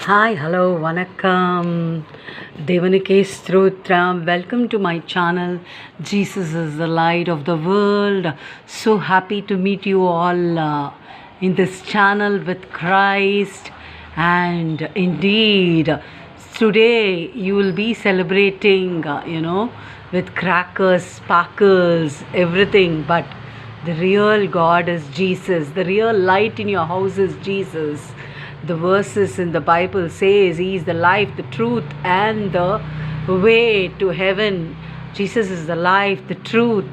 Hi, hello, vanakkam. Devanike Strotram. Welcome to my channel. Jesus is the light of the world. So happy to meet you all in this channel with Christ. And indeed, today you will be celebrating, with crackers, sparkles, everything. But the real God is Jesus. The real light in your house is Jesus. The verses in the Bible says He is the life, the truth, and the way to heaven. Jesus is the life, the truth,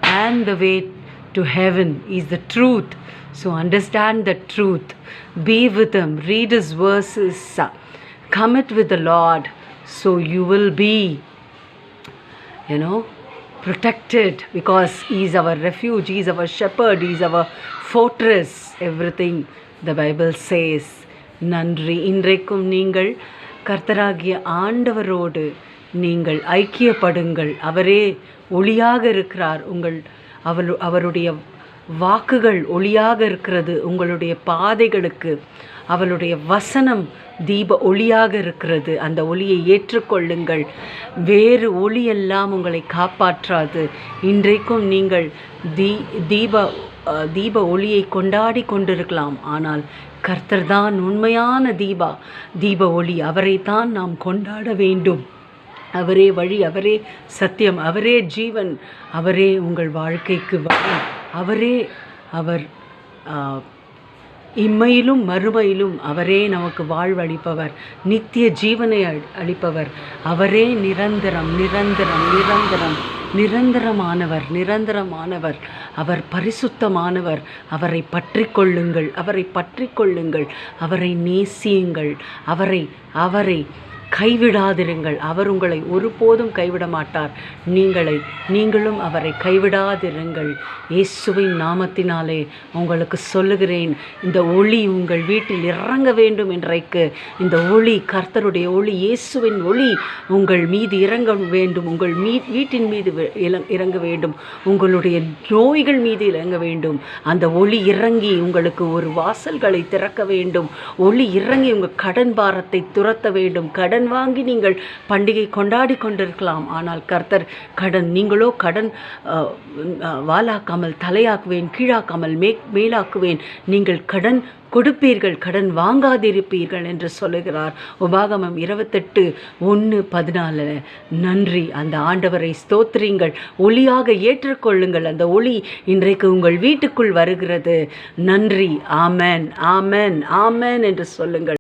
and the way to heaven. He is the truth. So understand the truth. Be with Him. Read His verses. Commit with the Lord. So you will be, protected, because He is our refuge. He is our shepherd. He is our fortress. Everything the Bible says. நன்றி. இன்றைக்கும் நீங்கள் கர்த்தராகிய ஆண்டவரோடு நீங்கள் ஐக்கியப்படுங்கள். அவரே ஒளியாக இருக்கிறார். அவருடைய வாக்குகள் ஒளியாக இருக்கிறது உங்களுடைய பாதைகளுக்கு. அவளுடைய வசனம் தீப ஒளியாக இருக்கிறது. அந்த ஒளியை ஏற்றுக்கொள்ளுங்கள். வேறு ஒளியெல்லாம் உங்களை காப்பாற்றாது. இன்றைக்கும் நீங்கள் தீப ஒளியை கொண்டாடி கொண்டிருக்கலாம். ஆனால் கர்த்தர் தான் உண்மையான தீப ஒளி. அவரைத்தான் நாம் கொண்டாட வேண்டும். அவரே வழி, அவரே சத்தியம், அவரே ஜீவன், அவரே உங்கள் வாழ்க்கைக்கு வழி. அவர் இம்மையிலும் மறுமையிலும் அவரே நமக்கு வாழ்வளிப்பவர், நித்திய ஜீவனை அளிப்பவர். அவரே நிரந்தரமானவர். அவர் பரிசுத்தமானவர். அவரை பற்றி கொள்ளுங்கள். அவரை நேசியுங்கள். அவரை கைவிடாதிருங்கள். அவர் உங்களை ஒருபோதும் கைவிட மாட்டார். நீங்களும் அவரை கைவிடாதிருங்கள். இயேசுவின் நாமத்தினாலே உங்களுக்கு சொல்லுகிறேன், இந்த ஒளி உங்கள் வீட்டில் இறங்க வேண்டும். இன்றைக்கு இந்த ஒளி, கர்த்தருடைய ஒளி, இயேசுவின் ஒளி உங்கள் மீது இறங்க வேண்டும். உங்கள் வீட்டின் மீது இறங்க வேண்டும். உங்களுடைய நோய்கள் மீது இறங்க வேண்டும். அந்த ஒளி இறங்கி உங்களுக்கு ஒரு வாசல்களை திறக்க வேண்டும். ஒளி இறங்கி உங்கள் கடன் பாரத்தை துரத்த வேண்டும். கடன் வாங்கி நீங்கள் பண்டிகை கொண்டாடி கொண்டிருக்கலாம். ஆனால் கர்த்தர் நீங்களோ கடன் வாலாக்காமல் தலையாக்குவேன், கீழாக்காமல் மேலாக்குவேன். நீங்கள் கடன் கொடுப்பீர்கள், கடன் வாங்காதிருப்பீர்கள் என்று சொல்லுகிறார். உபாகமம் 28:1-14. நன்றி. அந்த ஆண்டவரை ஸ்தோத்திரிங்கள். ஒளியாக ஏற்றுக்கொள்ளுங்கள். அந்த ஒளி இன்றைக்கு உங்கள் வீட்டுக்குள் வருகிறது. நன்றி. ஆமென், ஆமென், ஆமென் என்று சொல்லுங்கள்.